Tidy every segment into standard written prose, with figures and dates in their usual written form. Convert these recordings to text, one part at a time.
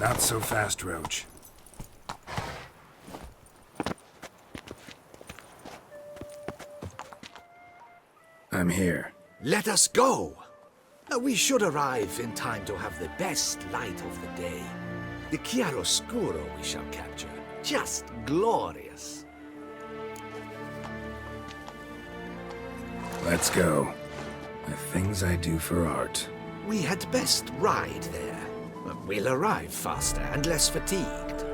Not so fast, Roach. I'm here. Let us go! We should arrive in time to have the best light of the day. The chiaroscuro we shall capture. Just glorious. Let's go. The things I do for art. We had best ride there. We'll arrive faster and less fatigued.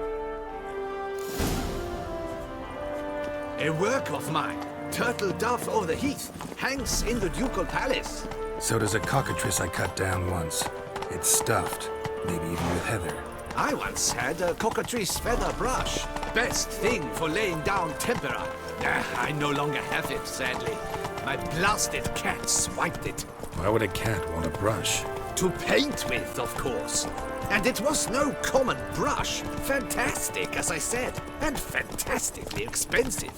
A work of mine, Turtle Dove O'er the Heath, hangs in the Ducal Palace. So does a cockatrice I cut down once. It's stuffed, maybe even with heather. I once had a cockatrice feather brush. Best thing for laying down tempera. I no longer have it, sadly. My blasted cat swiped it. Why would a cat want a brush? To paint with, of course. And it was no common brush. Fantastic, as I said, and fantastically expensive.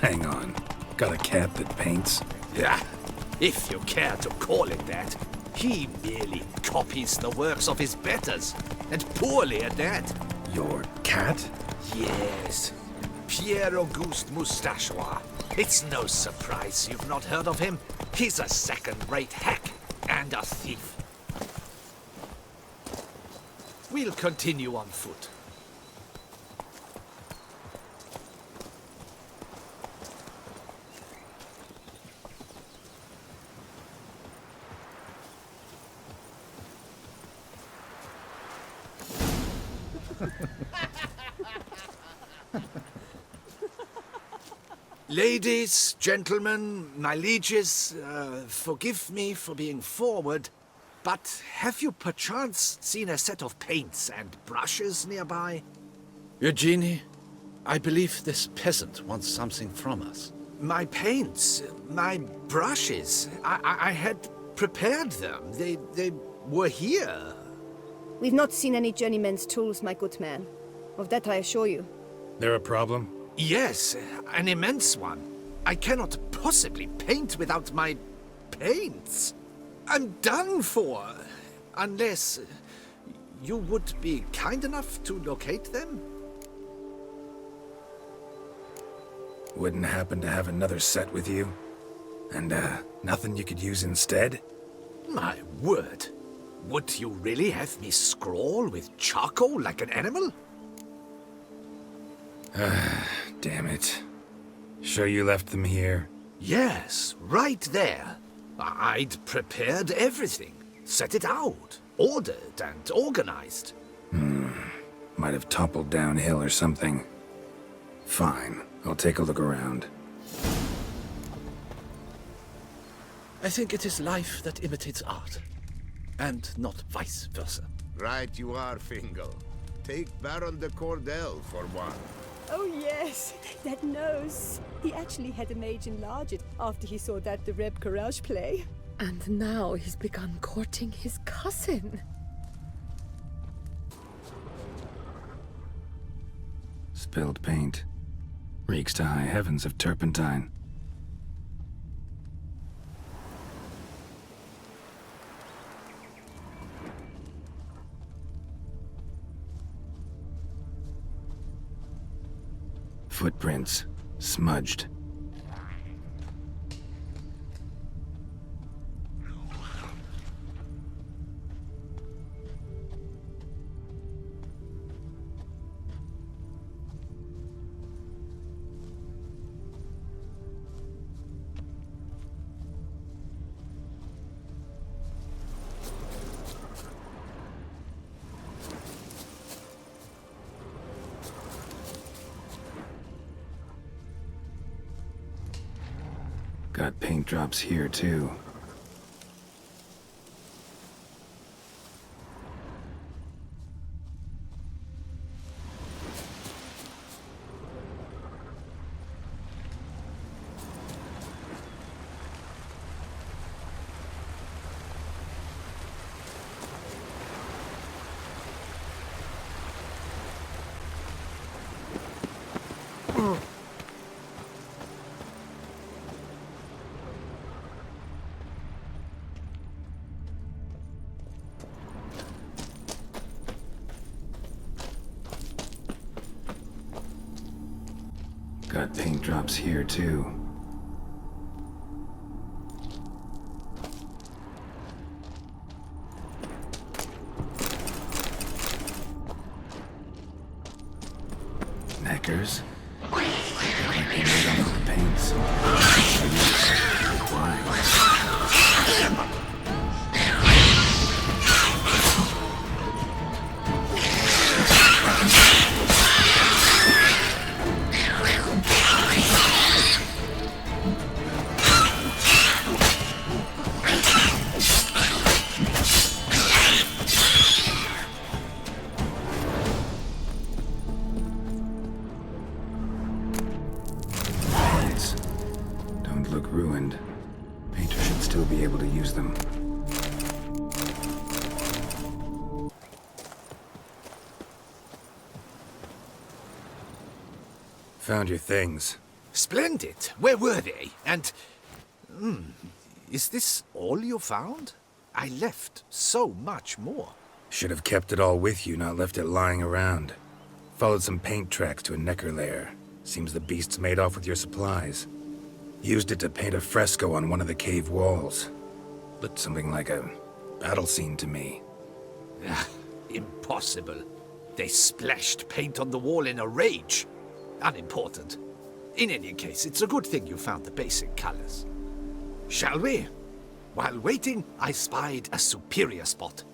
Hang on. Got a cat that paints? Yeah, if you care to call it that. He merely copies the works of his betters, and poorly at that. Your cat? Yes, Pierre-Auguste Moustachois. It's no surprise you've not heard of him. He's a second-rate hack and a thief. We'll continue on foot. Ladies, gentlemen, my lieges, forgive me for being forward, but have you perchance seen a set of paints and brushes nearby? Eugenie, I believe this peasant wants something from us. My paints, my brushes, I had prepared them. They were here. We've not seen any journeyman's tools, my good man. Of that I assure you. There a problem? Yes, an immense one. I cannot possibly paint without my paints. I'm done for. Unless you would be kind enough to locate them? Wouldn't happen to have another set with you? And, nothing you could use instead? My word. Would you really have me scrawl with charcoal like an animal? Damn it. Sure you left them here? Yes, right there. I'd prepared everything. Set it out. Ordered and organized. Might have toppled downhill or something. Fine. I'll take a look around. I think it is life that imitates art, and not vice versa. Right you are, Fingal. Take Baron de Cordel for one. Oh yes, that nose. He actually had a mage enlarge it after he saw that the Reb Courage play. And now he's begun courting his cousin. Spilled paint. Reeks to high heavens of turpentine. Footprints. Smudged. Got paint drops here, too. paint drops here, too. Neckers? Like they made off the paints. Why? Paints. Don't look ruined. Painter should still be able to use them. Found your things. Splendid. Where were they? And... is this all you found? I left so much more. Should have kept it all with you, not left it lying around. Followed some paint tracks to a Necker lair. Seems the beast's made off with your supplies. Used it to paint a fresco on one of the cave walls. Looked something like a battle scene to me. Impossible. They splashed paint on the wall in a rage. Unimportant. In any case, it's a good thing you found the basic colors. Shall we? While waiting, I spied a superior spot.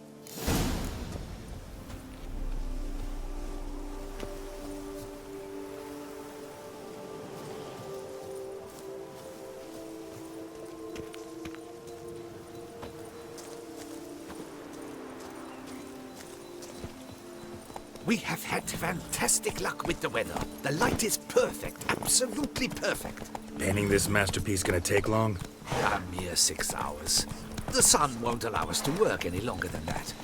We have had fantastic luck with the weather. The light is perfect, absolutely perfect. Painting this masterpiece gonna take long? A mere 6 hours. The sun won't allow us to work any longer than that.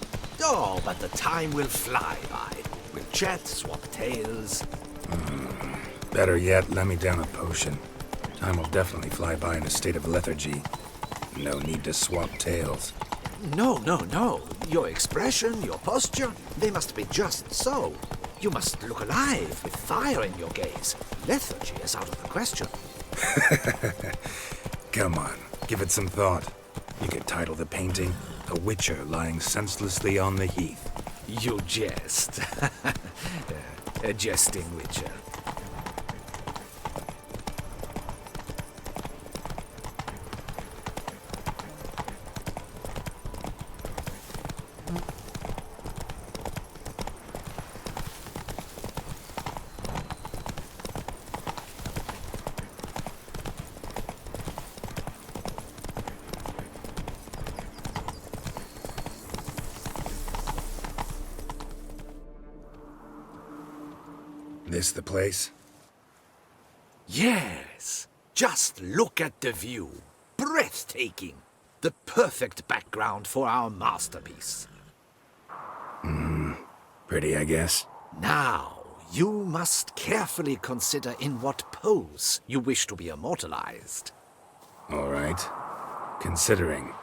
Oh, but the time will fly by. We'll chat, swap tales. Better yet, let me down a potion. Time will definitely fly by in a state of lethargy. No need to swap tales. No, no, no. Your expression, your posture, they must be just so. You must look alive with fire in your gaze. Lethargy is out of the question. Come on, give it some thought. You could title the painting, A Witcher Lying Senselessly on the Heath. You jest. A jesting witcher. This the place? Yes. Just look at the view. Breathtaking. The perfect background for our masterpiece. Pretty, I guess. Now, you must carefully consider in what pose you wish to be immortalized. All right. Considering.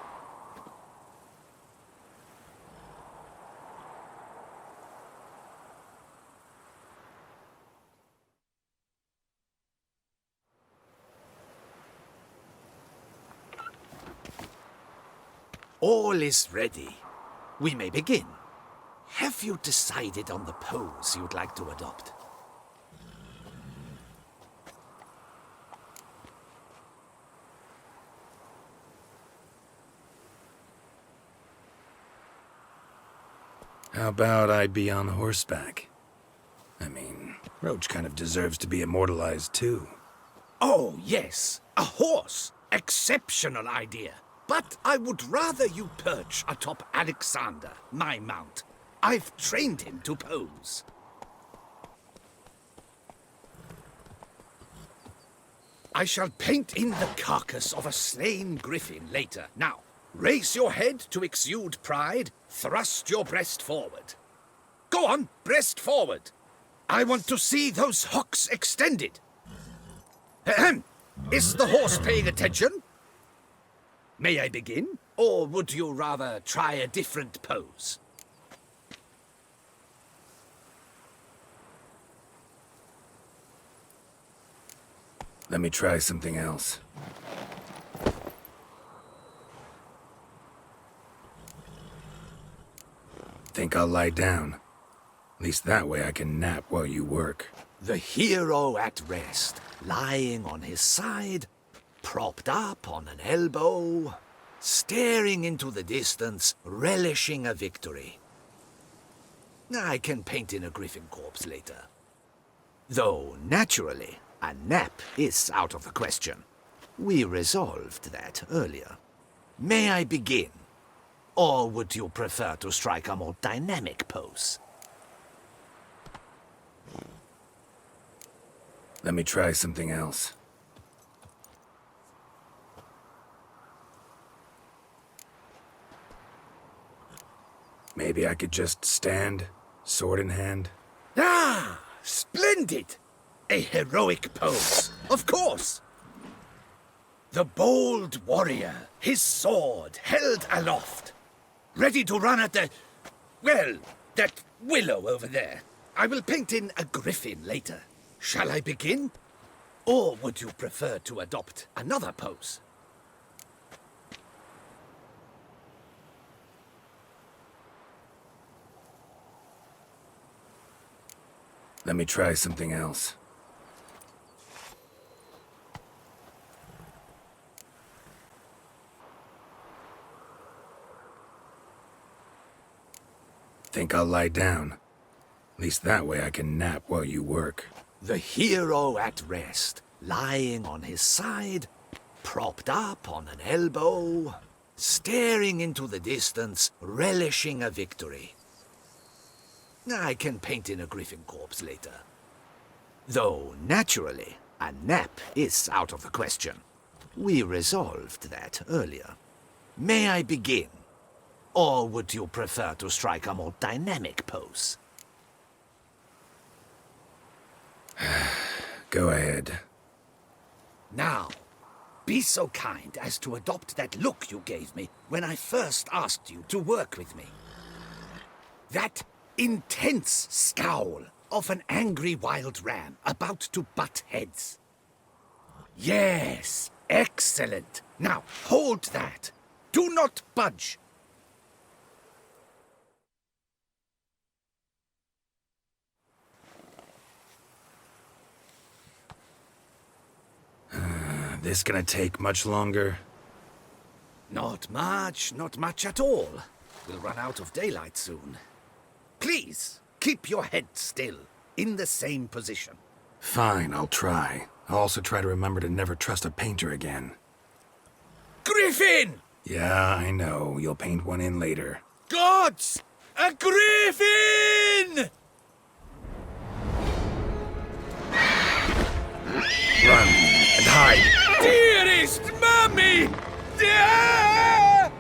All is ready. We may begin. Have you decided on the pose you'd like to adopt? How about I be on horseback? I mean, Roach kind of deserves to be immortalized too. Oh, yes. A horse. Exceptional idea. But I would rather you perch atop Alexander, my mount. I've trained him to pose. I shall paint in the carcass of a slain griffin later. Now, raise your head to exude pride. Thrust your breast forward. Go on, breast forward. I want to see those hocks extended. Ahem. Is the horse paying attention? May I begin? Or would you rather try a different pose? Let me try something else. Think I'll lie down. At least that way I can nap while you work. The hero at rest, lying on his side, propped up on an elbow, staring into the distance, relishing a victory. I can paint in a griffin corpse later. Though, naturally, a nap is out of the question. We resolved that earlier. May I begin? Or would you prefer to strike a more dynamic pose? Let me try something else. Maybe I could just stand, sword in hand. Ah, splendid! A heroic pose, of course. The bold warrior, his sword held aloft, ready to run at that willow over there. I will paint in a griffin later. Shall I begin? Or would you prefer to adopt another pose? Let me try something else. Think I'll lie down. At least that way I can nap while you work. The hero at rest, lying on his side, propped up on an elbow, staring into the distance, relishing a victory. I can paint in a griffin corpse later. Though, naturally, a nap is out of the question. We resolved that earlier. May I begin? Or would you prefer to strike a more dynamic pose? Go ahead. Now, be so kind as to adopt that look you gave me when I first asked you to work with me. That intense scowl of an angry wild ram about to butt heads. Yes, excellent. Now, hold that. Do not budge. This gonna take much longer? Not much at all. We'll run out of daylight soon. Please, keep your head still, in the same position. Fine, I'll try. I'll also try to remember to never trust a painter again. Griffin! Yeah, I know. You'll paint one in later. Gods! A griffin! Run and hide! Dearest Mummy! Ah!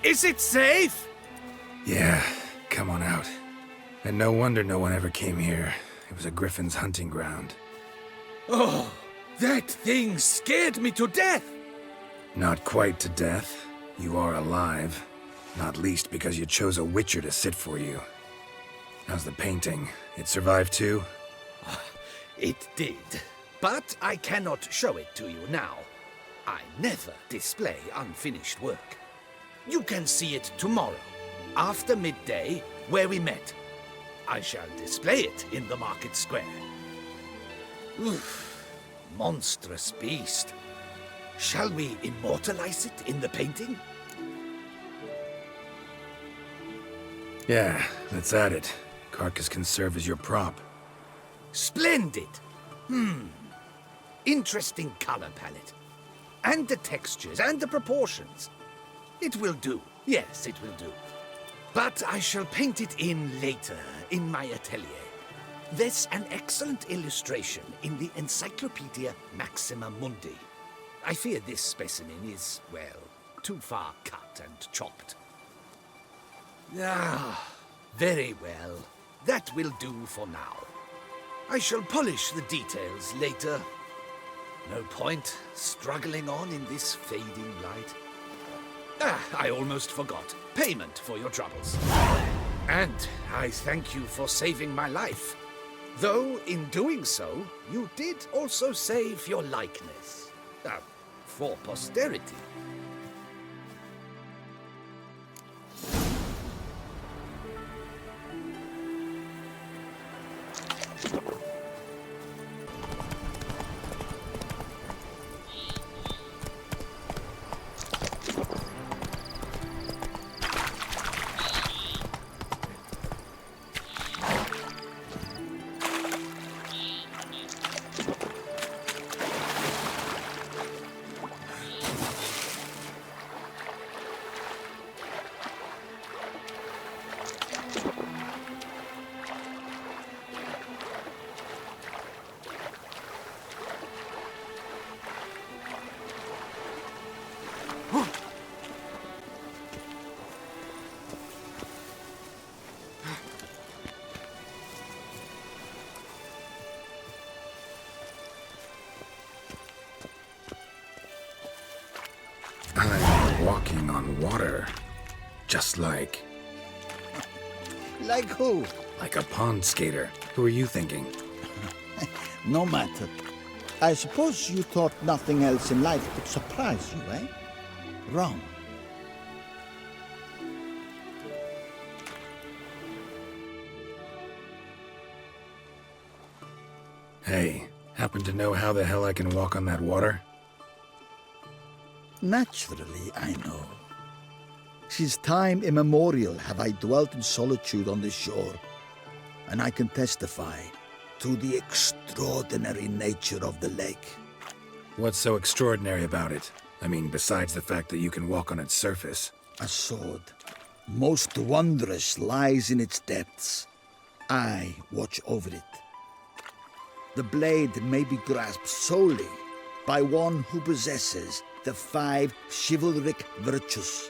Is it safe? Yeah, come on out. And no wonder no one ever came here. It was a griffin's hunting ground. Oh, that thing scared me to death. Not quite to death. You are alive. Not least because you chose a witcher to sit for you. How's the painting? It survived too? It did. But I cannot show it to you now. I never display unfinished work. You can see it tomorrow, after midday, where we met. I shall display it in the market square. Oof, monstrous beast. Shall we immortalize it in the painting? Yeah, let's add it. Carcass can serve as your prop. Splendid! Interesting color palette. And the textures and the proportions. It will do. Yes, it will do. But I shall paint it in later, in my atelier. There's an excellent illustration in the Encyclopedia Maxima Mundi. I fear this specimen is, well, too far cut and chopped. Ah, very well. That will do for now. I shall polish the details later. No point struggling on in this fading light. Ah, I almost forgot. Payment for your troubles. And I thank you for saving my life. Though, in doing so, you did also save your likeness. For posterity. I'm walking on water. Just like Like who? a pond skater. Who are you thinking? No matter. I suppose you thought nothing else in life could surprise you, eh? Wrong. Hey, happen to know how the hell I can walk on that water? Naturally, I know. Since time immemorial have I dwelt in solitude on this shore, and I can testify to the extraordinary nature of the lake. What's so extraordinary about it? I mean, besides the fact that you can walk on its surface. A sword, most wondrous, lies in its depths. I watch over it. The blade may be grasped solely by one who possesses the 5 chivalric virtues.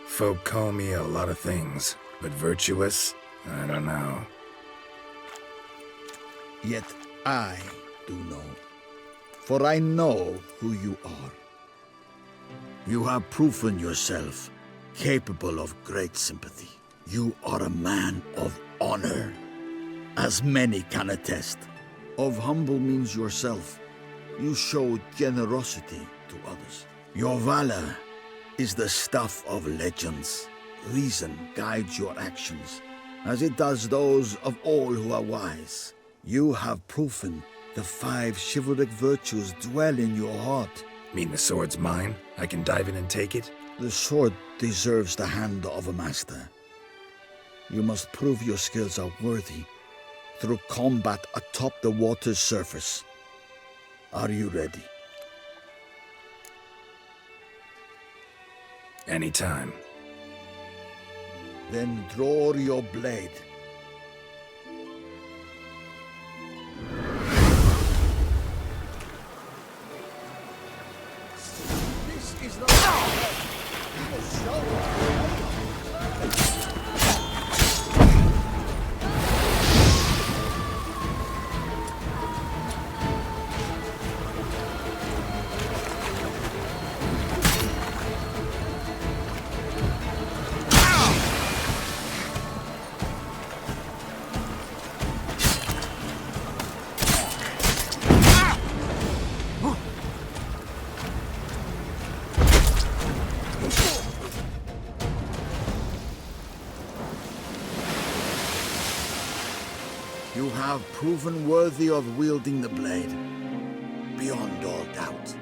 Folk call me a lot of things, but virtuous? I don't know. Yet I do know, for I know who you are. You have proven yourself capable of great sympathy. You are a man of honor, as many can attest. Of humble means yourself. You show generosity to others. Your valor is the stuff of legends. Reason guides your actions, as it does those of all who are wise. You have proven the 5 chivalric virtues dwell in your heart. Mean the sword's mine? I can dive in and take it? The sword deserves the hand of a master. You must prove your skills are worthy through combat atop the water's surface. Are you ready? Anytime. Then draw your blade. This is not a show. You have proven worthy of wielding the blade, beyond all doubt.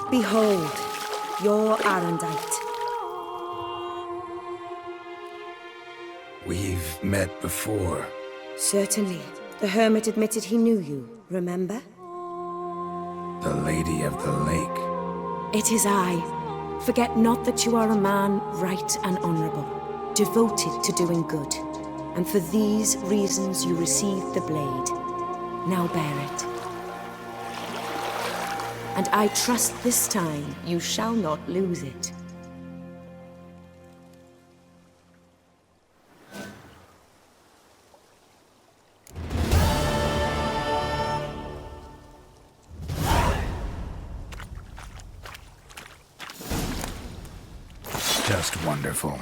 Behold, your Arendite. We've met before. Certainly. The hermit admitted he knew you, remember? The Lady of the Lake. It is I. Forget not that you are a man right and honorable, devoted to doing good. And for these reasons you received the blade. Now bear it. And I trust this time you shall not lose it. Just wonderful.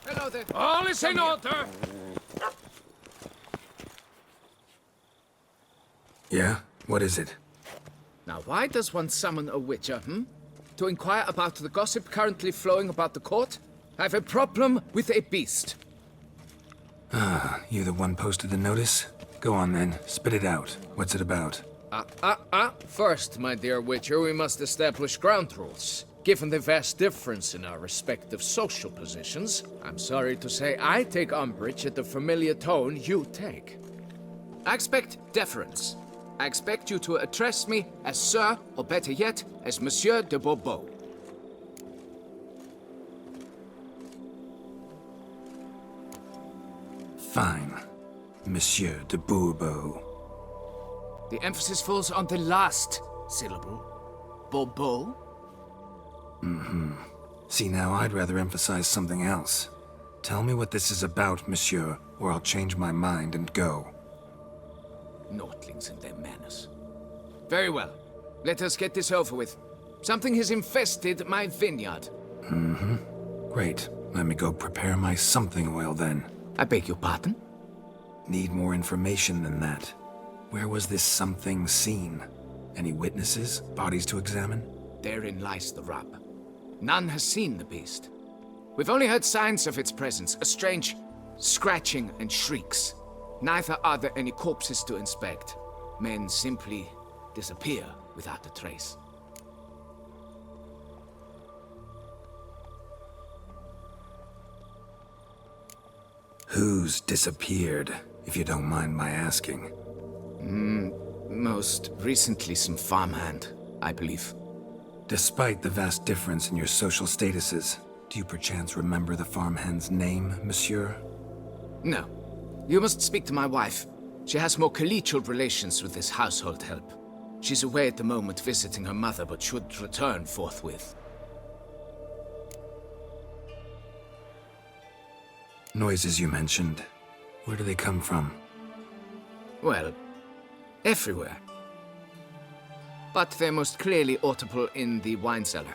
Hello there. All is in order. Yeah? What is it? Now, why does one summon a witcher, To inquire about the gossip currently flowing about the court? I have a problem with a beast. You the one posted the notice? Go on then, spit it out. What's it about? First, my dear witcher, we must establish ground rules. Given the vast difference in our respective social positions, I'm sorry to say I take umbrage at the familiar tone you take. I expect deference. I expect you to address me as Sir, or better yet, as Monsieur de Bourbeau. Fine. Monsieur de Bourbeau. The emphasis falls on the last syllable. Bourbeau? See, now I'd rather emphasize something else. Tell me what this is about, monsieur, or I'll change my mind and go. Naughtlings and their manners. Very well. Let us get this over with. Something has infested my vineyard. Great. Let me go prepare my something oil then. I beg your pardon? Need more information than that. Where was this something seen? Any witnesses? Bodies to examine? Therein lies the rub. None has seen the beast. We've only heard signs of its presence, a strange scratching and shrieks. Neither are there any corpses to inspect. Men simply disappear without a trace. Who's disappeared, if you don't mind my asking? Most recently some farmhand, I believe. Despite the vast difference in your social statuses, do you perchance remember the farmhand's name, monsieur? No. You must speak to my wife. She has more collegial relations with this household help. She's away at the moment visiting her mother, but should return forthwith. Noises you mentioned. Where do they come from? Well, everywhere. But they're most clearly audible in the wine cellar.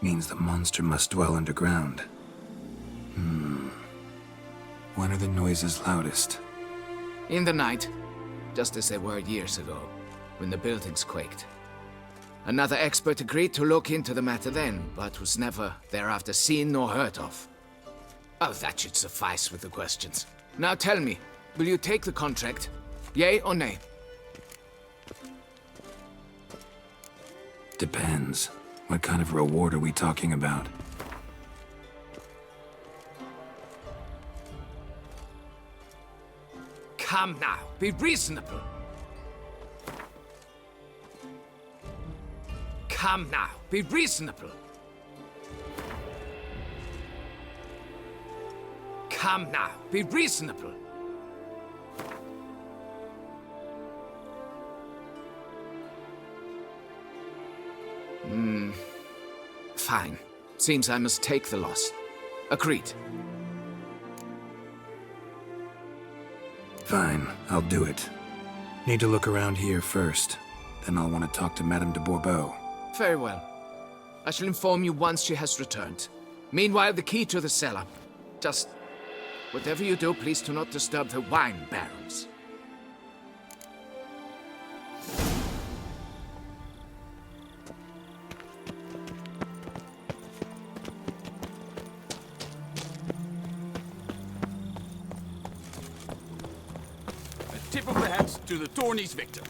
Means the monster must dwell underground. When are the noises loudest? In the night, just as they were years ago, when the buildings quaked. Another expert agreed to look into the matter then, but was never thereafter seen nor heard of. Oh, that should suffice with the questions. Now tell me, will you take the contract? Yea or nay? Depends. What kind of reward are we talking about? Come now, be reasonable. Come now, be reasonable. Come now, be reasonable. Fine. Seems I must take the loss. Agreed. Fine, I'll do it. Need to look around here first. Then I'll want to talk to Madame de Bourbeau. Very well. I shall inform you once she has returned. Meanwhile, the key to the cellar. Just... whatever you do, please do not disturb the wine barrels. A tip of the hat to the Tourney's victor.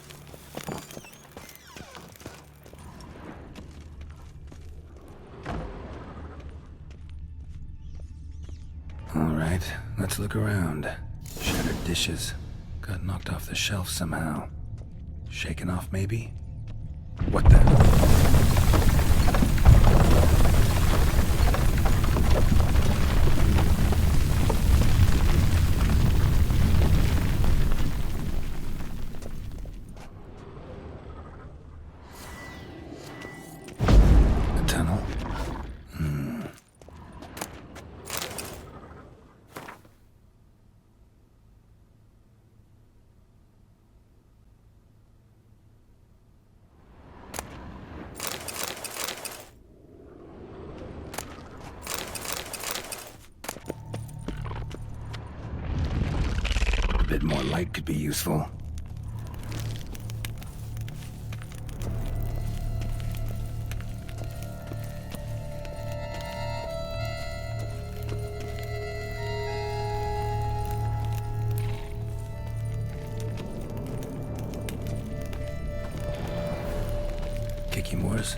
Alright, let's look around. Shattered dishes. Got knocked off the shelf somehow. Shaken off, maybe? What the... A tunnel? A bit more light could be useful. Kikimores?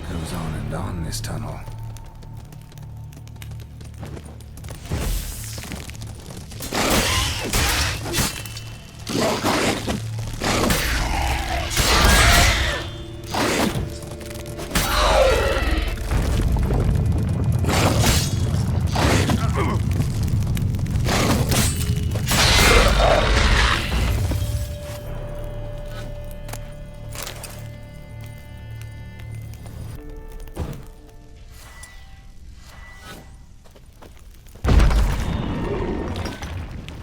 Goes on and on, this tunnel.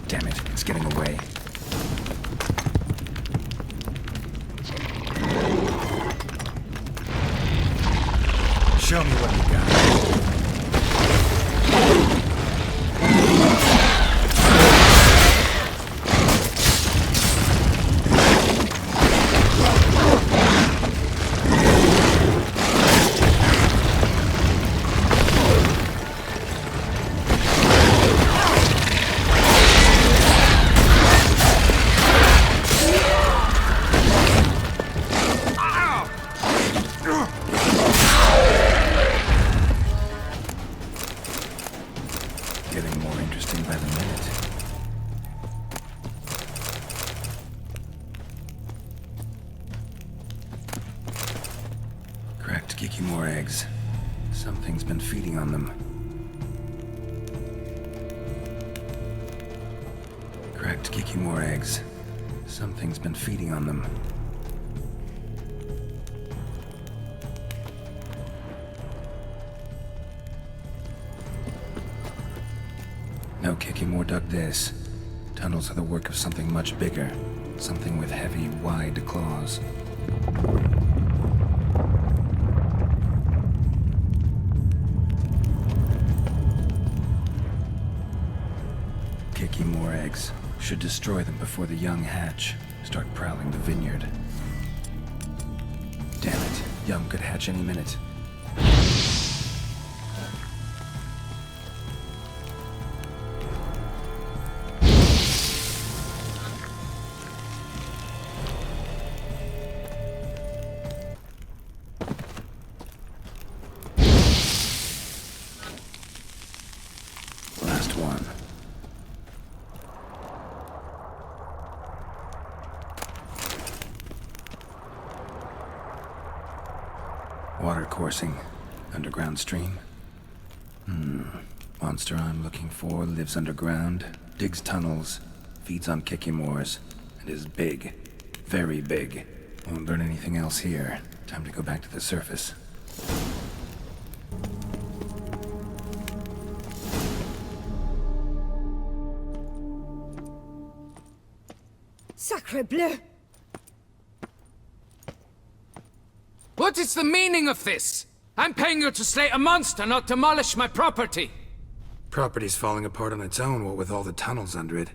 Damn it, it's getting away. Show me what you got. Getting more interesting by the minute. Cracked Kikimore eggs. Something's been feeding on them. Cracked Kikimore eggs. Something's been feeding on them. No Kikimore dug this. Tunnels are the work of something much bigger. Something with heavy, wide claws. Kikimore eggs. Should destroy them before the young hatch. Start prowling the vineyard. Damn it. Young could hatch any minute. Water coursing. Underground stream. Monster I'm looking for lives underground, digs tunnels, feeds on Kikimores, and is big. Very big. Won't learn anything else here. Time to go back to the surface. Sacre bleu! What is the meaning of this? I'm paying you to slay a monster, not demolish my property. Property's falling apart on its own, what with all the tunnels under it.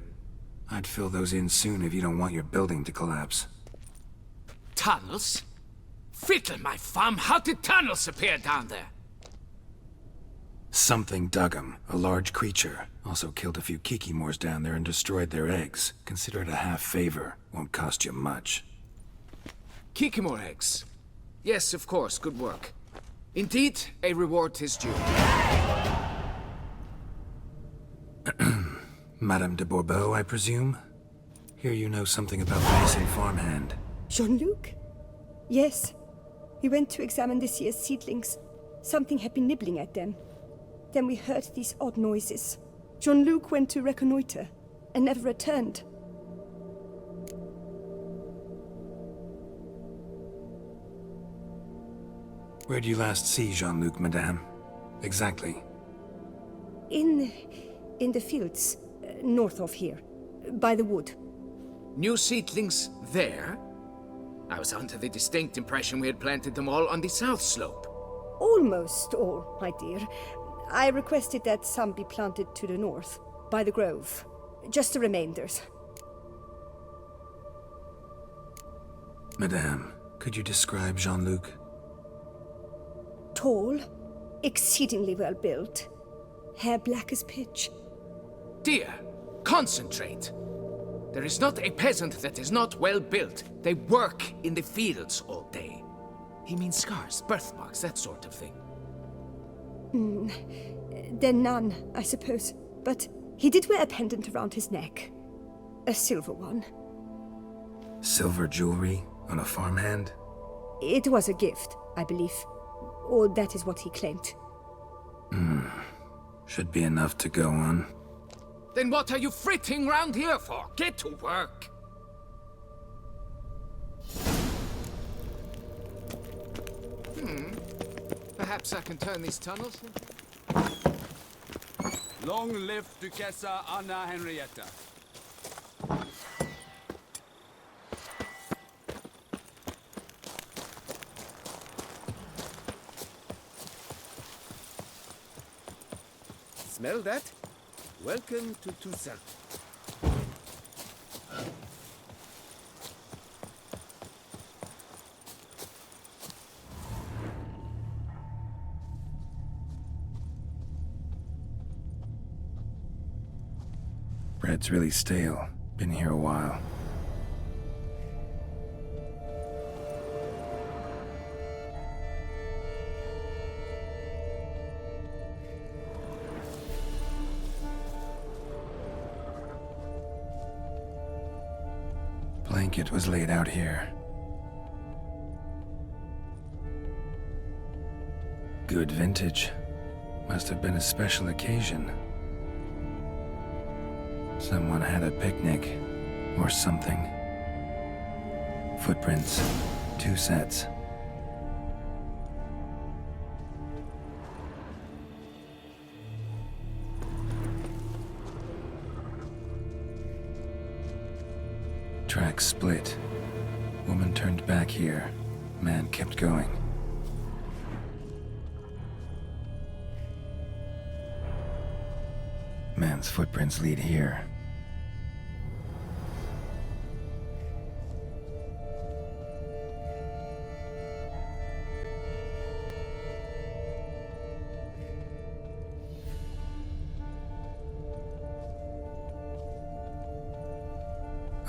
I'd fill those in soon if you don't want your building to collapse. Tunnels? Fiddle my farm, how did tunnels appear down there? Something dug 'em. A large creature. Also killed a few Kikimores down there and destroyed their eggs. Consider it a half favor. Won't cost you much. Kikimore eggs. Yes, of course, good work. Indeed, a reward is due. Madame de Bourbeau, I presume? Hear you know something about the missing farmhand. Jean-Luc? Yes. We went to examine this year's seedlings. Something had been nibbling at them. Then we heard these odd noises. Jean-Luc went to reconnoiter and never returned. Where did you last see Jean-Luc, madame? Exactly. In the fields, north of here, by the wood. New seedlings there? I was under the distinct impression we had planted them all on the south slope. Almost all, my dear. I requested that some be planted to the north, by the grove. Just the remainders. Madame, could you describe Jean-Luc? Tall, exceedingly well built, hair black as pitch. Dear, concentrate. There is not a peasant that is not well built. They work in the fields all day. He means scars, birthmarks, that sort of thing. Then none, I suppose. But he did wear a pendant around his neck. A silver one. Silver jewelry on a farmhand? It was a gift, I believe. Or that is what he claimed. Should be enough to go on. Then what are you fritting round here for? Get to work! Perhaps I can turn these tunnels? Long live Duchessa Anna Henrietta. Smell that? Welcome to Toussaint. Bread's really stale. Been here a while. Blanket was laid out here. Good vintage. Must have been a special occasion. Someone had a picnic, or something. Footprints. 2 sets. Tracks split. Woman turned back here. Man kept going. Man's footprints lead here.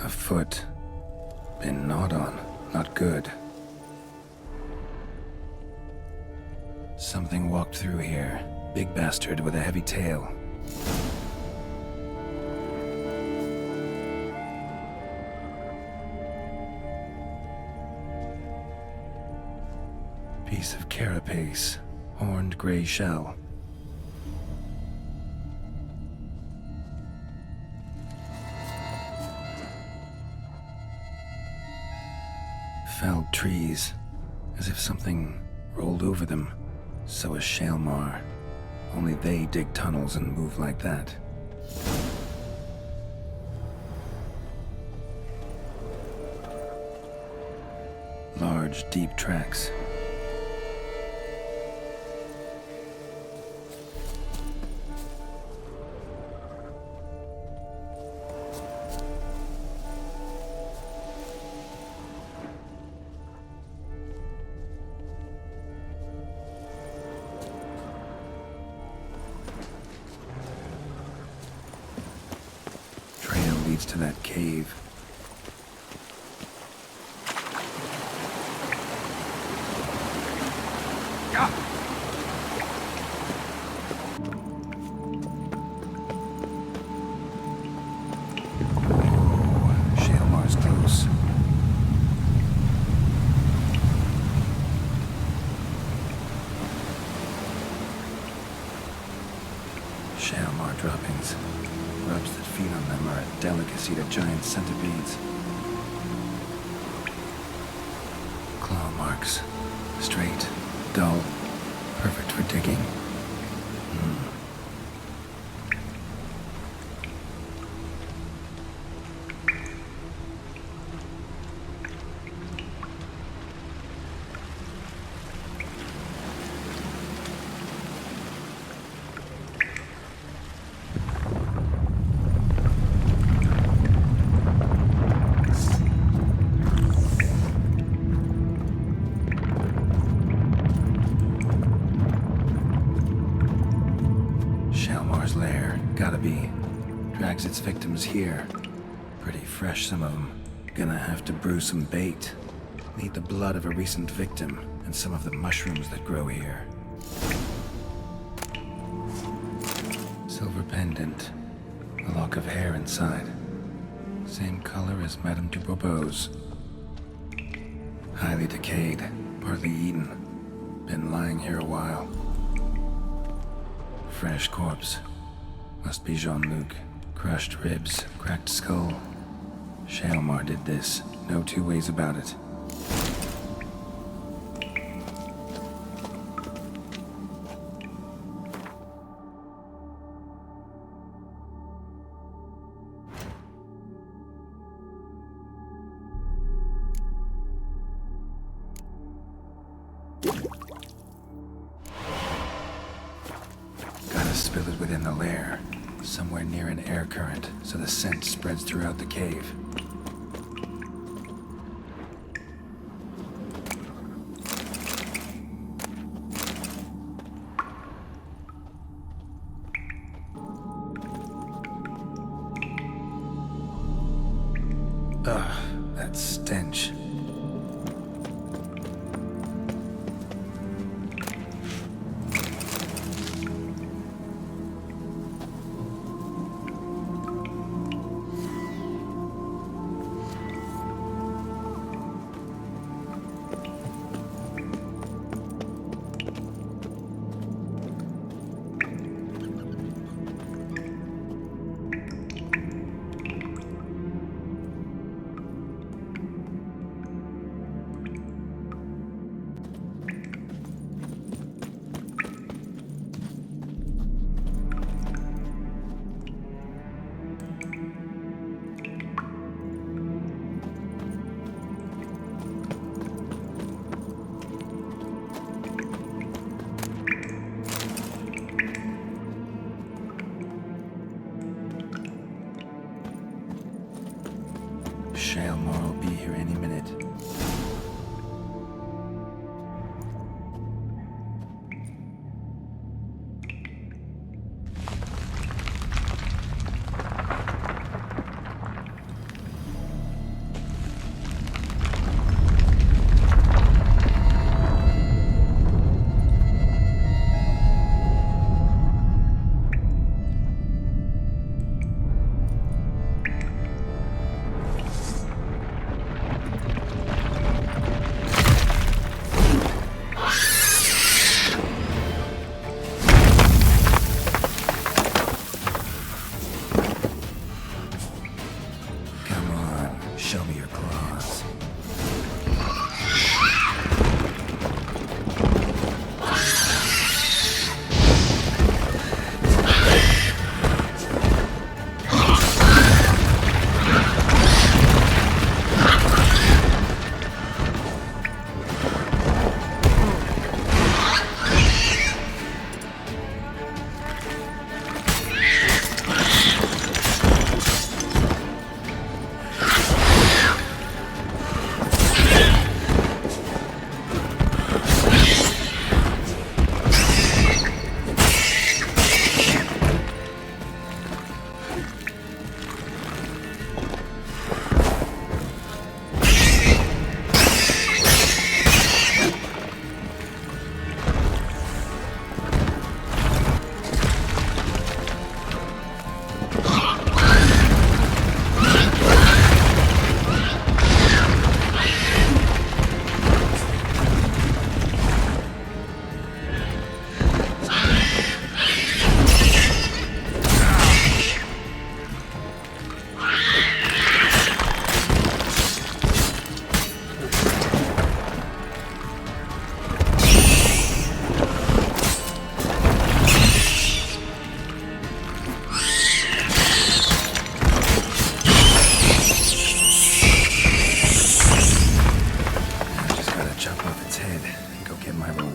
A foot. Been gnawed on. Not good. Something walked through here. Big bastard with a heavy tail. Piece Piece of carapace. Horned gray shell. Felled trees, as if something rolled over them. So is Shaelmar. Only they dig tunnels and move like that. Large, deep tracks. Trail leads to that cave. Shaelmar's close. Shaelmar droppings. Rubs that feed on them are a delicacy to giant centipedes. Claw marks. Straight, dull, perfect for digging. Shaelmar's lair, gotta be. Drags its victims here. Pretty fresh, some of them. Gonna have to brew some bait. Need the blood of a recent victim and some of the mushrooms that grow here. Silver pendant. A lock of hair inside. Same color as Madame du Bourbeau's. Highly decayed, partly eaten. Been lying here a while. Fresh corpse. Must be Jean-Luc. Crushed ribs, cracked skull. Shaelmar did this. No two ways about it. Gotta spill it within the lair, somewhere near an air current, so the scent spreads throughout the cave. Ugh, that stench.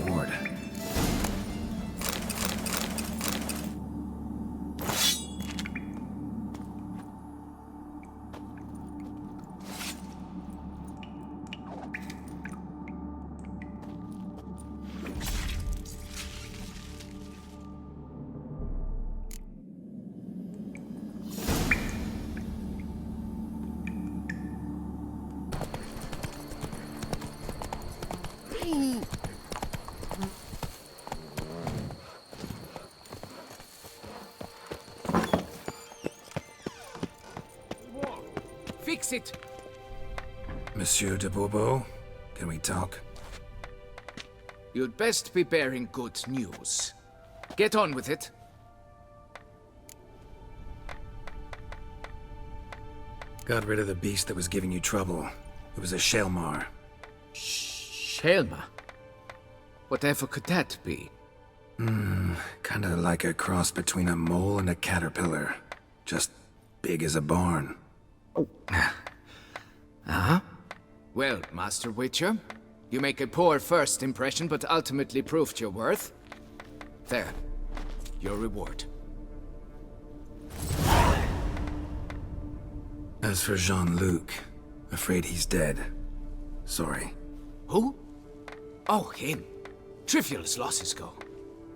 reward. Fix it! Monsieur de Bourbeau, can we talk? You'd best be bearing good news. Get on with it. Got rid of the beast that was giving you trouble. It was a Shelmar. Shelma? Whatever could that be? Kinda like a cross between a mole and a caterpillar. Just big as a barn. Uh-huh. Well, Master Witcher, you make a poor first impression, but ultimately proved your worth. There. Your reward. As for Jean-Luc, afraid he's dead. Sorry. Who? Oh, him. Trivial as losses go.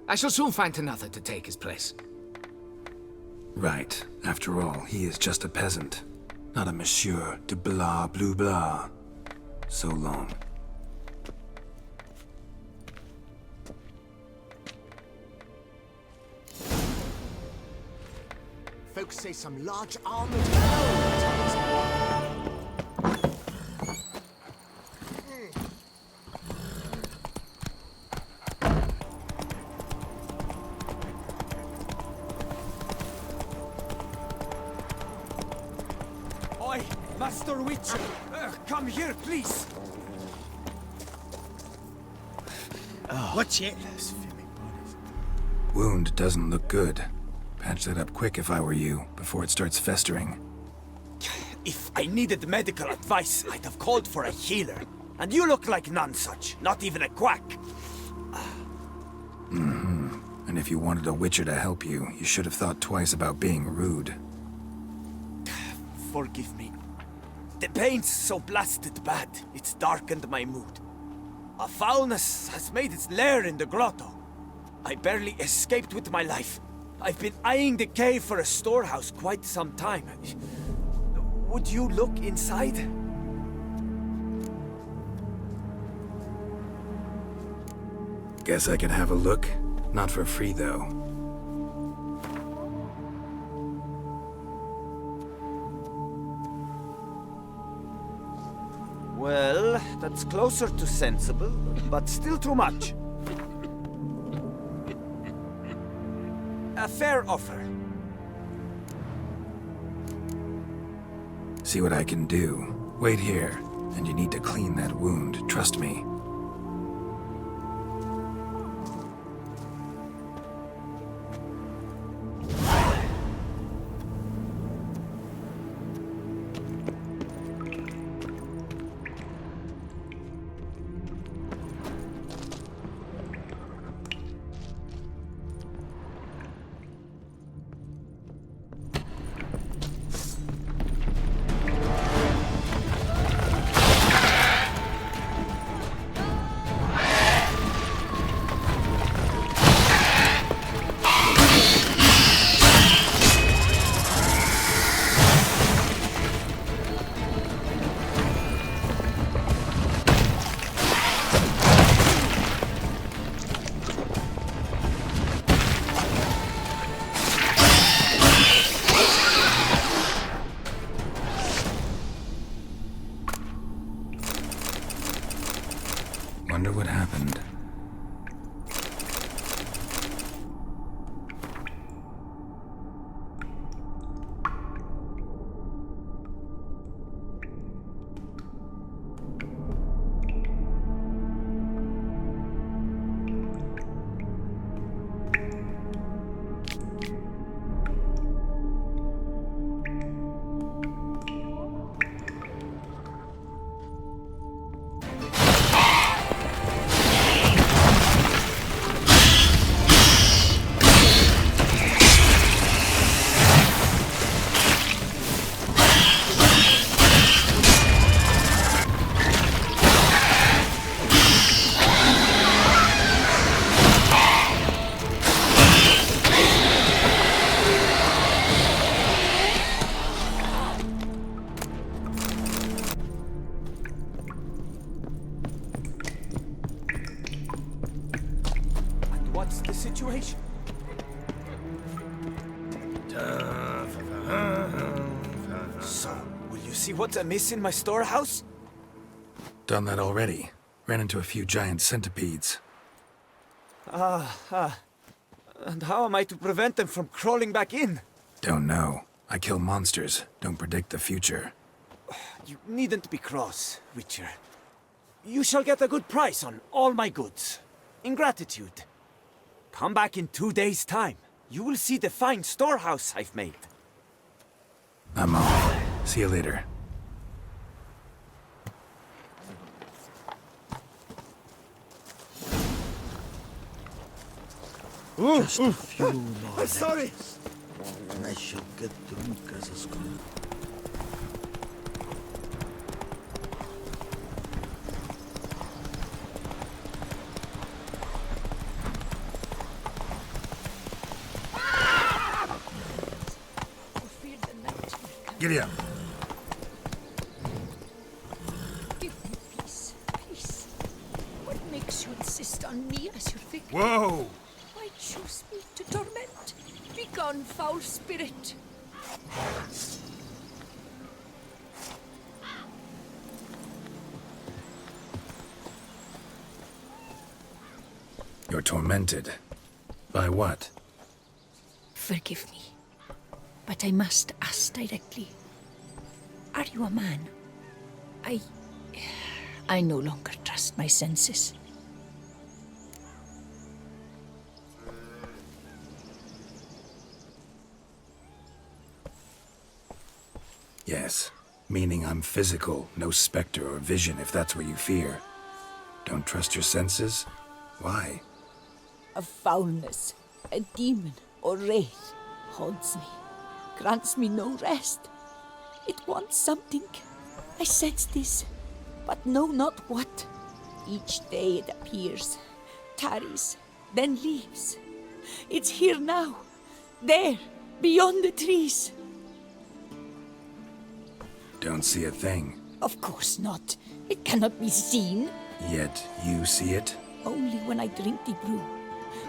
I shall soon find another to take his place. Right. After all, he is just a peasant. Not a monsieur de blah blue blah. So long. Folks say some large armored fellow. Oi, Master Witcher! Come here, please! What's it? Wound doesn't look good. Patch that up quick if I were you, before it starts festering. If I needed medical advice, I'd have called for a healer. And you look like none such, not even a quack. And if you wanted a Witcher to help you, you should have thought twice about being rude. Forgive me. The pain's so blasted bad, it's darkened my mood. A foulness has made its lair in the grotto. I barely escaped with my life. I've been eyeing the cave for a storehouse quite some time. Would you look inside? Guess I could have a look. Not for free, though. Well, that's closer to sensible, but still too much. A fair offer. See what I can do. Wait here, and you need to clean that wound, trust me. What's the situation? So, will you see what's amiss in my storehouse? Done that already. Ran into a few giant centipedes. And how am I to prevent them from crawling back in? Don't know. I kill monsters, don't predict the future. You needn't be cross, Witcher. You shall get a good price on all my goods. In gratitude. Come back in 2 days' time. You will see the fine storehouse I've made. I'm off. See you later. Just a few more. I'm sorry. And I should get drunk as a school. Giddy up. Give me peace, peace. What makes you insist on me as your victim? Whoa! Why choose me to torment? Begone, foul spirit. You're tormented. By what? Forgive me, but I must ask directly. Are you a man? I no longer trust my senses. Yes. Meaning I'm physical, no specter or vision if that's what you fear. Don't trust your senses? Why? A foulness, a demon or wraith haunts me, grants me no rest. It wants something. I sense this, but know not what. Each day it appears, tarries, then leaves. It's here now, there, beyond the trees. Don't see a thing. Of course not. It cannot be seen. Yet you see it? Only when I drink the brew,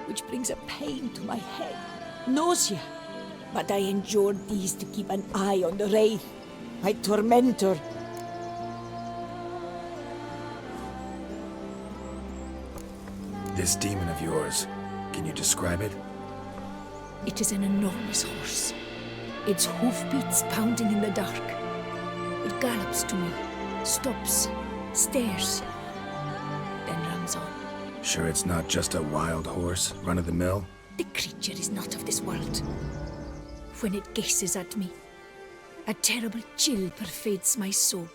which brings a pain to my head, nausea. But I endured these to keep an eye on the wraith, my tormentor. This demon of yours, can you describe it? It is an enormous horse, its hoofbeats pounding in the dark. It gallops to me, stops, stares, then runs on. Sure it's not just a wild horse, run-of-the-mill? The creature is not of this world. When it gazes at me, a terrible chill pervades my soul.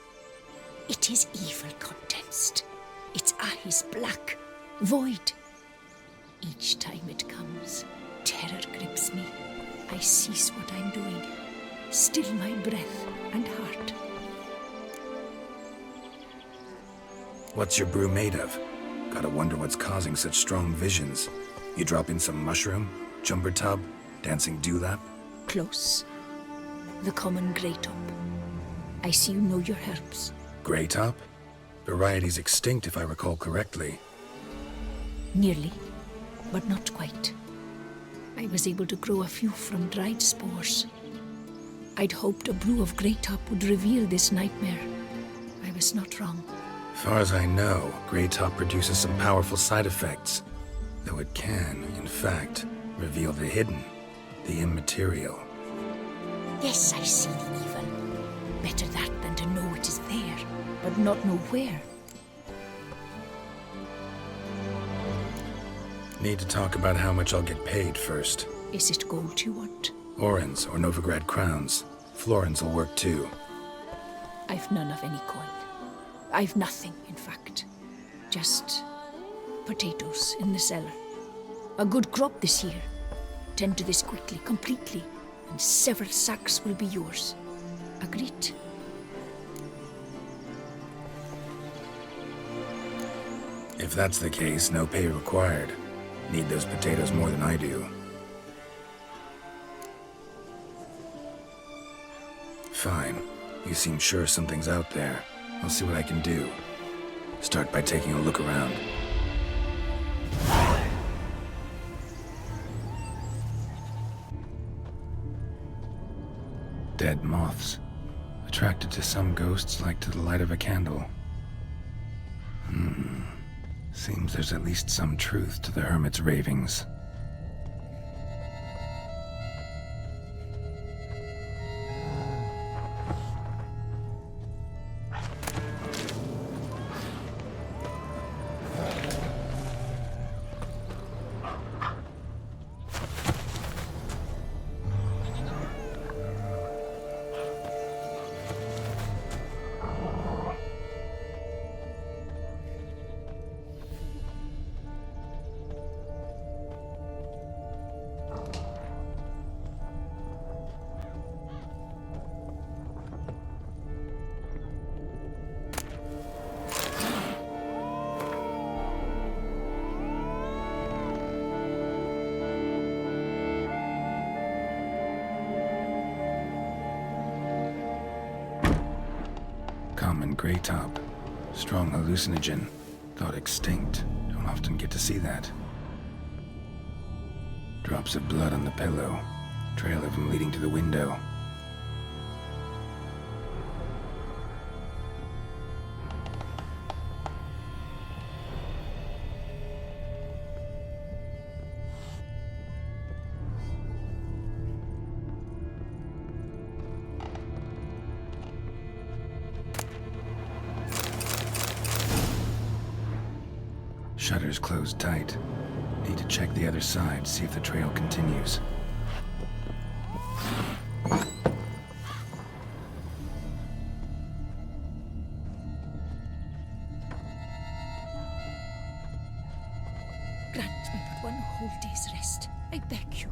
It is evil condensed, its eyes black, void. Each time it comes, terror grips me. I cease what I'm doing, still my breath and heart. What's your brew made of? Gotta wonder what's causing such strong visions. You drop in some mushroom, jumper tub, dancing dewlap? Close. The common grey top. I see you know your herbs. Grey top? Variety's extinct if I recall correctly. Nearly, but not quite. I was able to grow a few from dried spores. I'd hoped a brew of grey top would reveal this nightmare. I was not wrong. Far as I know, Grey Top produces some powerful side effects. Though it can, in fact, reveal the hidden, the immaterial. Yes, I see the evil. Better that than to know it is there, but not know where. Need to talk about how much I'll get paid first. Is it gold you want? Orens or Novigrad crowns. Florins will work too. I've none of any coin. I've nothing, in fact. Just potatoes in the cellar. A good crop this year. Tend to this quickly, completely, and several sacks will be yours. Agreed? If that's the case, no pay required. Need those potatoes more than I do. Fine. You seem sure something's out there. I'll see what I can do. Start by taking a look around. dead moths, attracted to some ghosts like to the light of a candle. Seems there's at least some truth to the hermit's ravings. Common gray top. Strong hallucinogen. Thought extinct. Don't often get to see that. Drops of blood on the pillow. Trail of him leading to the window. Shutters closed tight. Need to check the other side, see if the trail continues. Grant me but one whole day's rest. I beg you.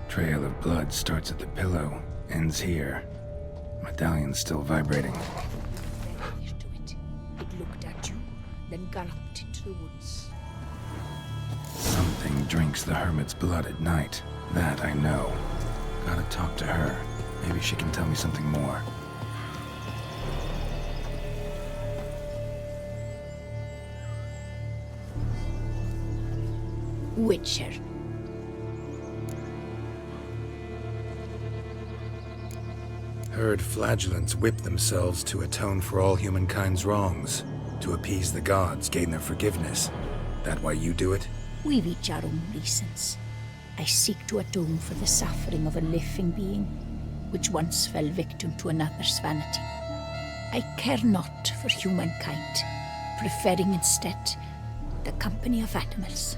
Trail of blood starts at the pillow, ends here. Medallion's still vibrating. Near to it. It looked at you, then galloped into the woods. Something drinks the hermit's blood at night. That I know. Gotta talk to her. Maybe she can tell me something more. Witcher. Heard flagellants whip themselves to atone for all humankind's wrongs. To appease the gods, gain their forgiveness. That why you do it? We've each our own reasons. I seek to atone for the suffering of a living being, which once fell victim to another's vanity. I care not for humankind, preferring instead the company of animals.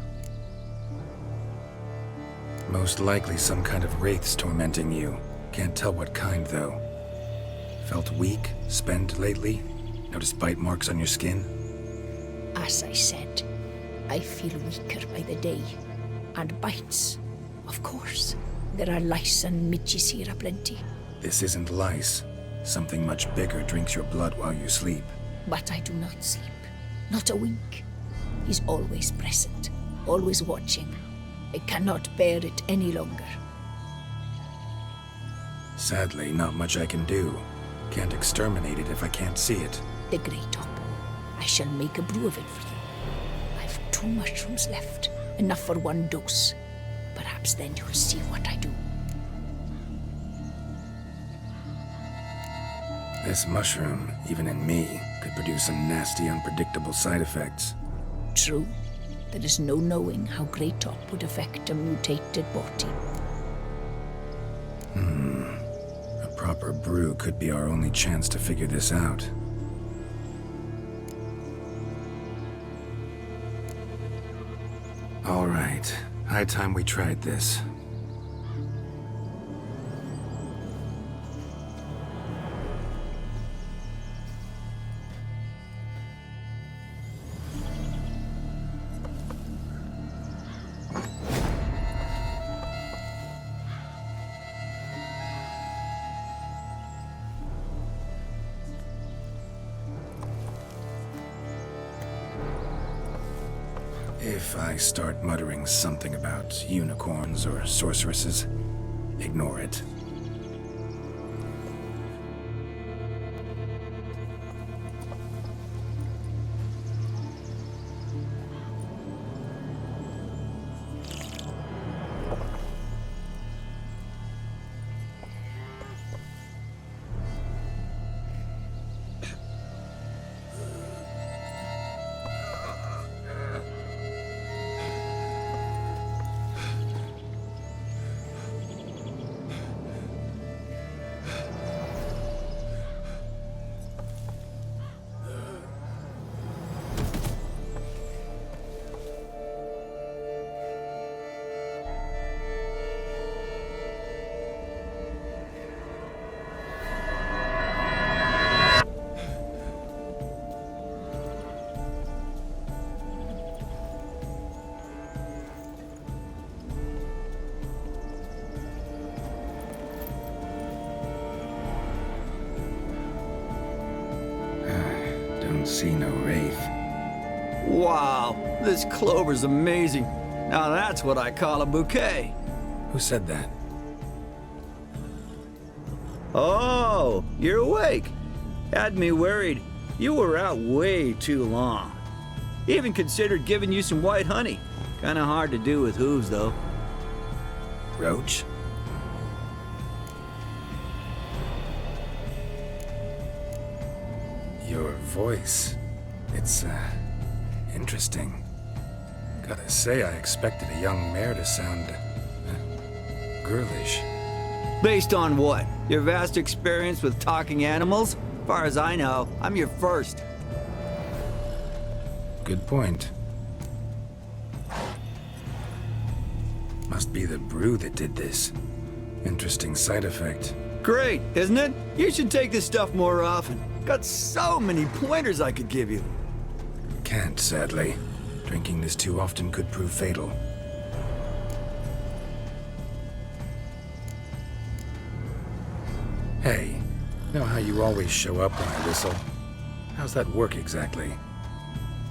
Most likely some kind of wraiths tormenting you. Can't tell what kind, though. Felt weak, spent lately? Noticed bite marks on your skin? As I said, I feel weaker by the day. And bites, of course. There are lice and midges here aplenty. This isn't lice. Something much bigger drinks your blood while you sleep. But I do not sleep. Not a wink. He's always present, always watching. I cannot bear it any longer. Sadly, not much I can do. Can't exterminate it if I can't see it. The Grey Top. I shall make a brew of it for you. I've 2 mushrooms left, enough for 1 dose. Perhaps then you'll see what I do. This mushroom, even in me, could produce some nasty, unpredictable side effects. True. There is no knowing how Grey Top would affect a mutated body. A proper brew could be our only chance to figure this out. All right. High time we tried this. If I start muttering something about unicorns or sorceresses, ignore it. see no wraith. Wow, this clover's amazing. Now that's what I call a bouquet. Who said that? Oh, you're awake. Had me worried. You were out way too long. Even considered giving you some white honey. Kinda hard to do with hooves, though. Roach? Your voice. It's, interesting. Gotta say, I expected a young mare to sound, girlish. Based on what? Your vast experience with talking animals? As far as I know, I'm your first. Good point. Must be the brew that did this. Interesting side effect. Great, isn't it? You should take this stuff more often. Got so many pointers I could give you. Can't, sadly. Drinking this too often could prove fatal. Hey, know how you always show up when I whistle? How's that work exactly?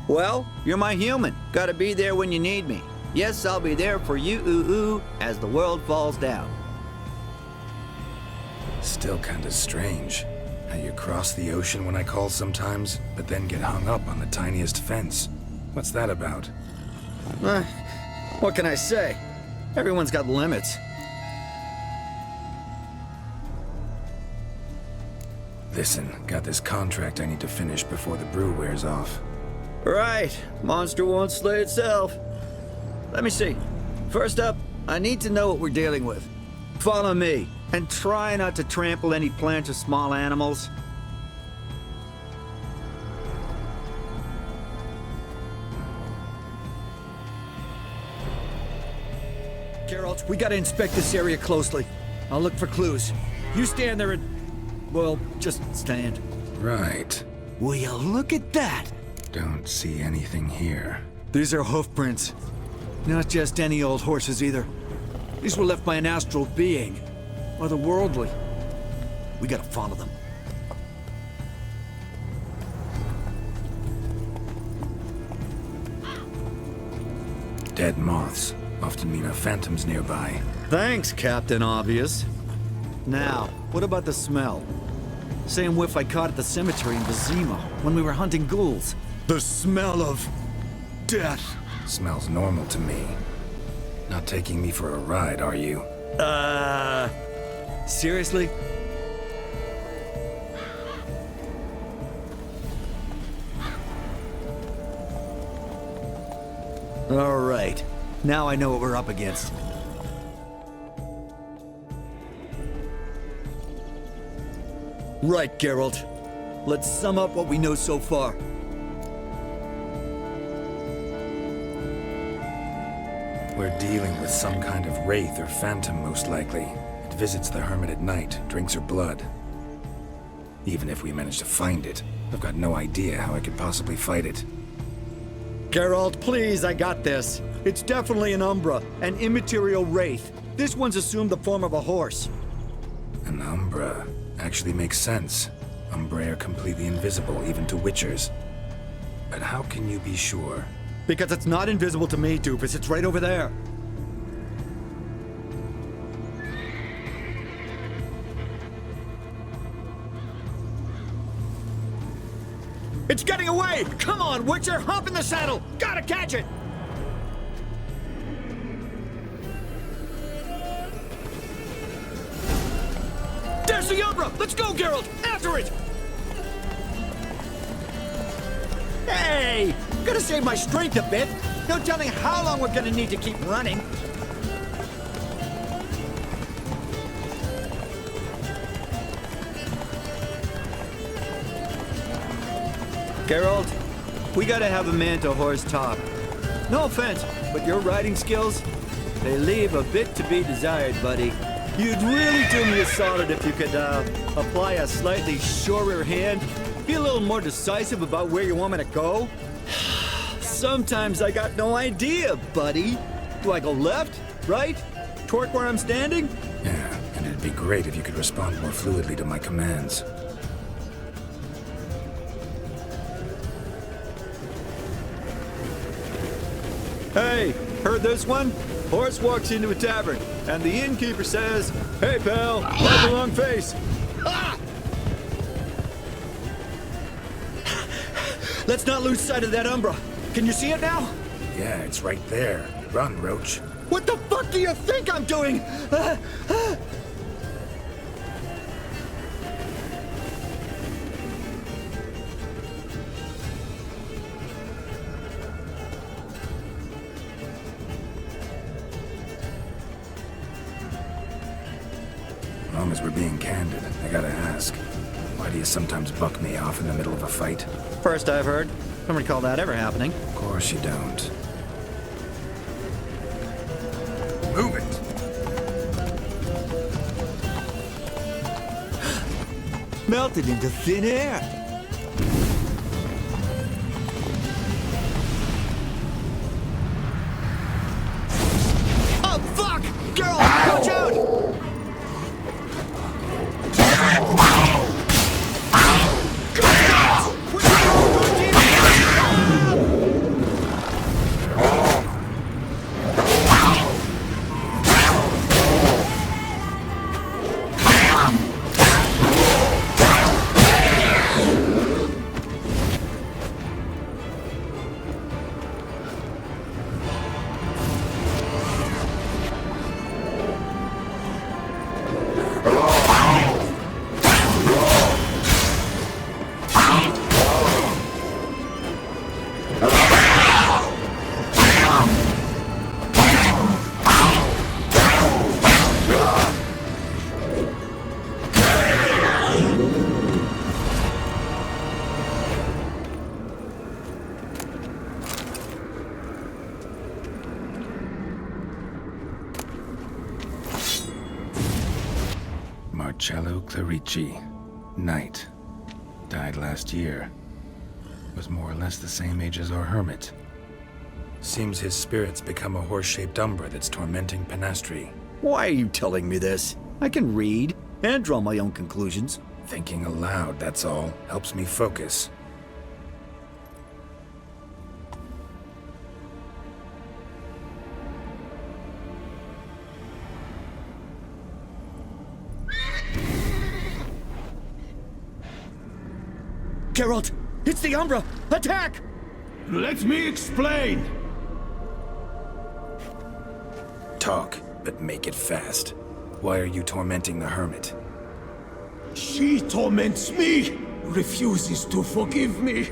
Well, you're my human. Gotta be there when you need me. Yes, I'll be there for you, ooh, as the world falls down. Still kinda strange. How you cross the ocean when I call sometimes, but then get hung up on the tiniest fence. What's that about? What can I say? Everyone's got limits. Listen, got this contract I need to finish before the brew wears off. Right. Monster won't slay itself. Let me see. First up, I need to know what we're dealing with. Follow me, and try not to trample any plants or small animals. Geralt, we gotta inspect this area closely. I'll look for clues. You stand there and... well, just stand. Right. Will you look at that? Don't see anything here. These are hoof prints. Not just any old horses either. These were left by an astral being. Otherworldly. We gotta follow them. Dead moths often mean a phantom's nearby. Thanks, Captain Obvious. Now, what about the smell? Same whiff I caught at the cemetery in Vizima when we were hunting ghouls. The smell of... death. Smells normal to me. Not taking me for a ride, are you? Seriously? All right. Now I know what we're up against. Right, Geralt. Let's sum up what we know so far. We're dealing with some kind of wraith or phantom, most likely. It visits the hermit at night, drinks her blood. Even if we manage to find it, I've got no idea how I could possibly fight it. Geralt, please, I got this. It's definitely an Umbra, an immaterial wraith. This one's assumed the form of a horse. An Umbra actually makes sense. Umbra are completely invisible, even to Witchers. But how can you be sure? Because it's not invisible to me, Doofus. It's right over there. It's getting away! Come on, Witcher! Hop in the saddle! Gotta catch it! There's the Umbra! Let's go, Geralt! After it! Hey! Gotta save my strength a bit. No telling how long we're gonna need to keep running. Geralt, we gotta have a man to horse talk. No offense, but your riding skills, they leave a bit to be desired, buddy. You'd really do me a solid if you could, apply a slightly surer hand. Be a little more decisive about where you want me to go. Sometimes I got no idea, buddy. Do I go left, right, toward where I'm standing? Yeah, and it'd be great if you could respond more fluidly to my commands. Hey, heard this one? Horse walks into a tavern, and the innkeeper says, "Hey, pal, have a long face." Ah! Let's not lose sight of that Umbra. Can you see it now? Yeah, it's right there. Run, Roach. What the fuck do you think I'm doing? As long as we're being candid, I gotta ask. Why do you sometimes buck me off in the middle of a fight? First I've heard. Don't recall that ever happening. Of course you don't. Move it! Melted into thin air. Oh, fuck! Girl, watch out! Marcello Clerici, Knight. Died last year. Was more or less the same age as our hermit. Seems his spirit's become a horse-shaped umbra that's tormenting Penastri. Why are you telling me this? I can read and draw my own conclusions. Thinking aloud, that's all. Helps me focus. Geralt, it's the Umbra! Attack! Let me explain! Talk, but make it fast. Why are you tormenting the hermit? She torments me, refuses to forgive me.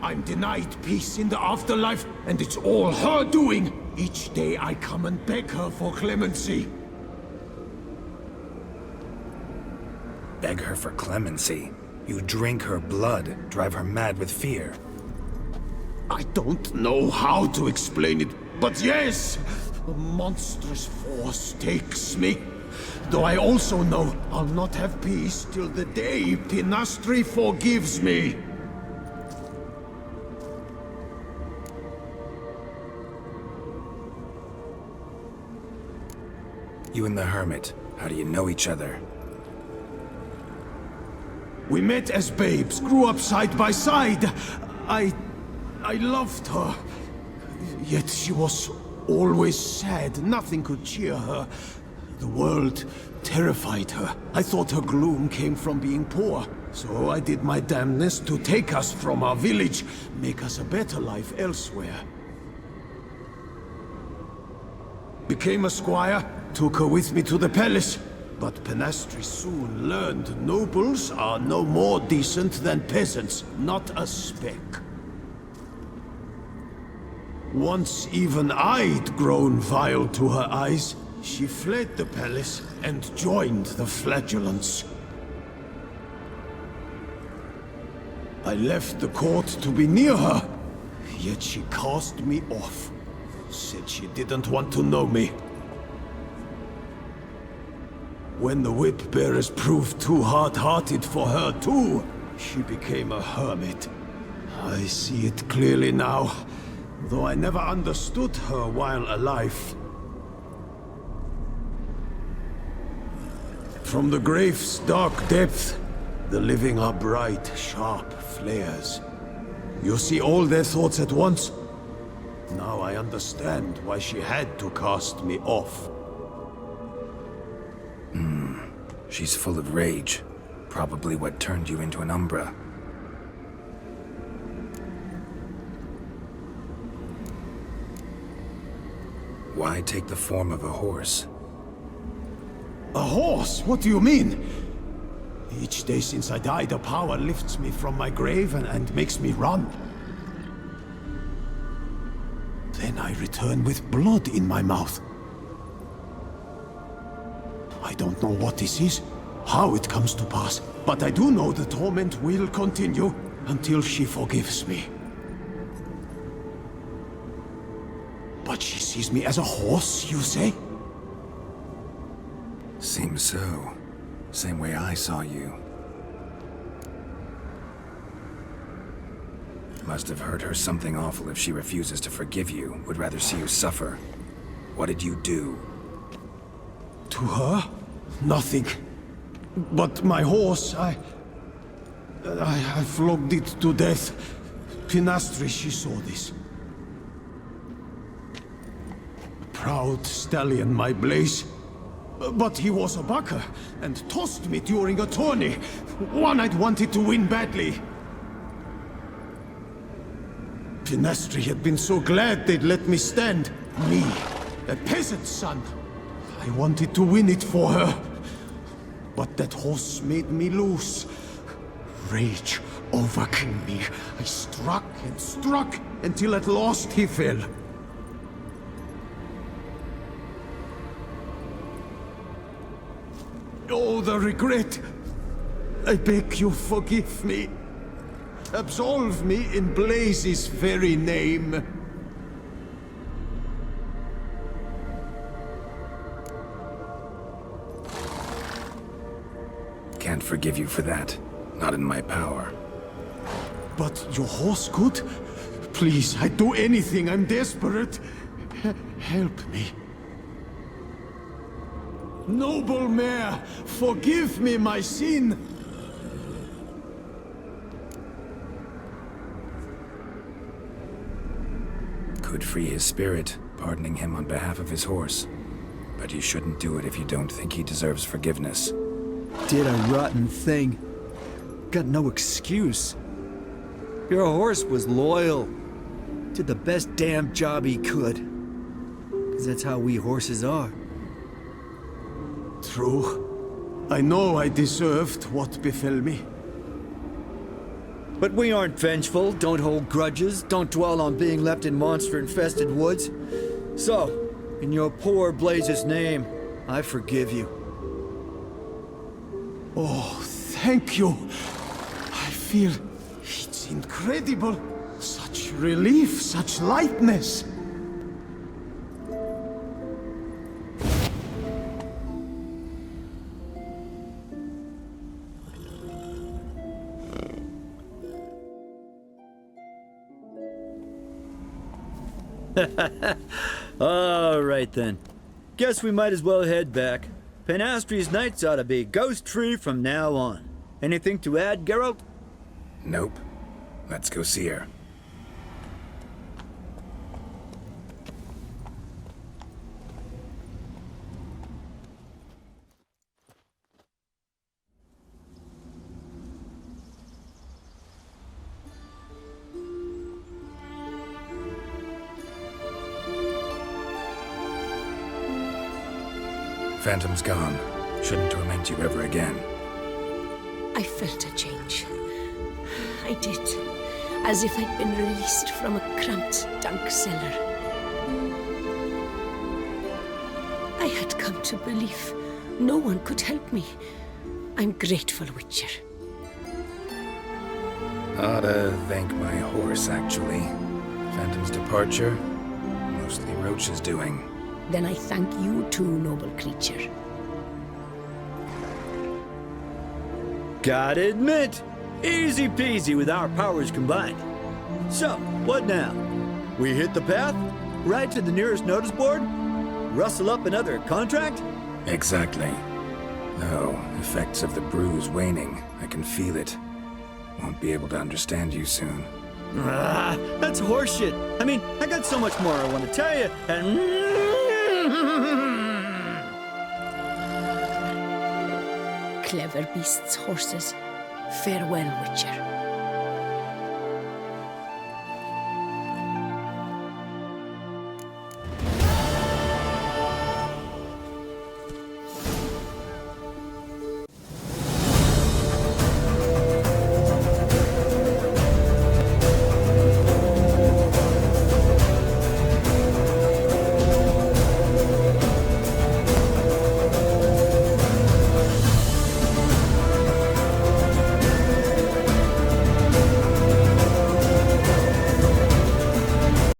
I'm denied peace in the afterlife, and it's all her doing. Each day I come and beg her for clemency. Beg her for clemency? You drink her blood, drive her mad with fear. I don't know how to explain it, but yes, a monstrous force takes me. Though I also know I'll not have peace till the day Penastri forgives me. You and the hermit, how do you know each other? We met as babes, grew up side by side. I loved her. Yet she was always sad. Nothing could cheer her. The world terrified her. I thought her gloom came from being poor. So I did my damnedest to take us from our village, make us a better life elsewhere. Became a squire, took her with me to the palace. But Penastri soon learned nobles are no more decent than peasants, not a speck. Once even I'd grown vile to her eyes, she fled the palace and joined the Flagellants. I left the court to be near her, yet she cast me off. Said she didn't want to know me. When the whip-bearers proved too hard-hearted for her too, she became a hermit. I see it clearly now, though I never understood her while alive. From the grave's dark depth, the living are bright, sharp flares. You see all their thoughts at once? Now I understand why she had to cast me off. She's full of rage. Probably what turned you into an Umbra. Why take the form of a horse? A horse? What do you mean? Each day since I died, a power lifts me from my grave and makes me run. Then I return with blood in my mouth. I don't know what this is, how it comes to pass, but I do know the torment will continue until she forgives me. But she sees me as a horse, you say? Seems so. Same way I saw you. Must have hurt her something awful if she refuses to forgive you, would rather see you suffer. What did you do? To her? Nothing. But my horse, I flogged it to death. Pinastri, she saw this. Proud stallion, my Blaze. But he was a bucker, and tossed me during a tourney. One I'd wanted to win badly. Pinastri had been so glad they'd let me stand. Me, a peasant's son. I wanted to win it for her. But that horse made me lose. Rage overcame me. I struck and struck until at last he fell. Oh, the regret. I beg you, forgive me. Absolve me in Blaze's very name. Can't forgive you for that. Not in my power. But your horse could? Please, I'd do anything. I'm desperate. Help me. Noble mare, forgive me my sin. Could free his spirit, pardoning him on behalf of his horse. But you shouldn't do it if you don't think he deserves forgiveness. Did a rotten thing. Got no excuse. Your horse was loyal. Did the best damn job he could. 'Cause that's how we horses are. True. I know I deserved what befell me. But we aren't vengeful, don't hold grudges, don't dwell on being left in monster-infested woods. So, in your poor Blaze's name, I forgive you. Oh, thank you. I feel it's incredible. Such relief, such lightness. All right then. Guess we might as well head back. Panastri's nights ought to be ghost-free from now on. Anything to add, Geralt? Nope. Let's go see her. Phantom's gone. Shouldn't torment you ever again. I felt a change. I did. As if I'd been released from a cramped, dank cellar. I had come to believe no one could help me. I'm grateful, Witcher. Ought to thank my horse, actually. Phantom's departure, mostly Roach's doing. Then I thank you too, noble creature. Gotta admit, easy peasy with our powers combined. So, what now? We hit the path? Right to the nearest notice board? Rustle up another contract? Exactly. Oh, effects of the bruise waning. I can feel it. Won't be able to understand you soon. That's horseshit. I mean, I got so much more I want to tell you, and... Clever beasts, horses. Farewell, Witcher.